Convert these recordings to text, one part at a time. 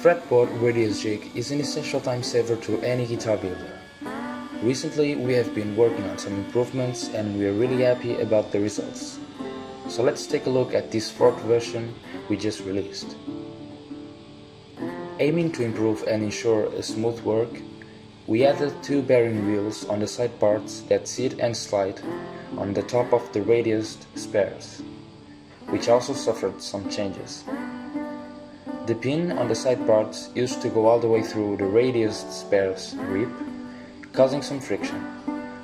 Fretboard Radius Jig is an essential time saver to any guitar builder. Recently we have been working on some improvements and we are really happy about the results. So let's take a look at this fourth version we just released. Aiming to improve and ensure a smooth work, we added two bearing wheels on the side parts that sit and slide on the top of the radiused spares, which also suffered some changes. The pin on the side parts used to go all the way through the radiused spares rib, causing some friction.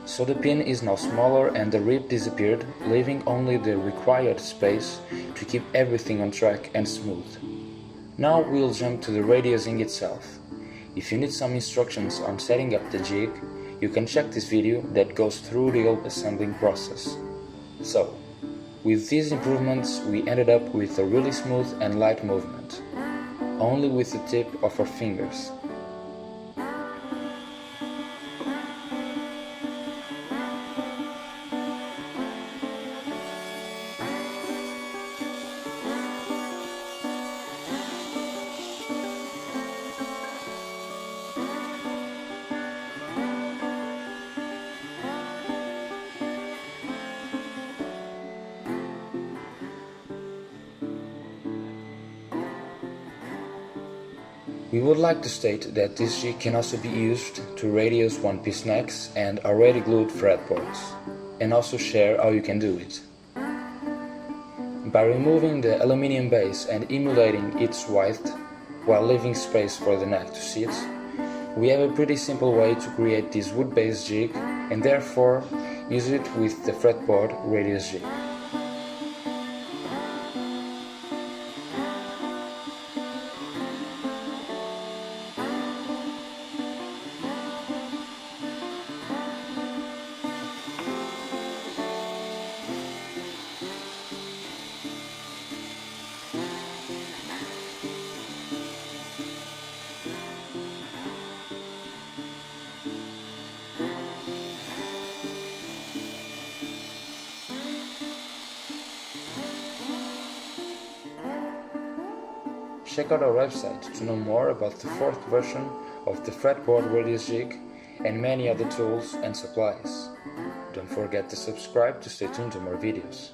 So the pin is now smaller and the rib disappeared, leaving only the required space to keep everything on track and smooth. Now we'll jump to the radiusing itself. If you need some instructions on setting up the jig, you can check this video that goes through the whole assembling process. So, with these improvements we ended up with a really smooth and light movement, only with the tip of our fingers. We would like to state that this jig can also be used to radius one-piece necks and already glued fretboards, and also share how you can do it. By removing the aluminium base and emulating its width while leaving space for the neck to sit, we have a pretty simple way to create this wood-based jig and therefore use it with the Fretboard Radius Jig. Check out our website to know more about the fourth version of the Fretboard Radius Jig and many other tools and supplies. Don't forget to subscribe to stay tuned to more videos.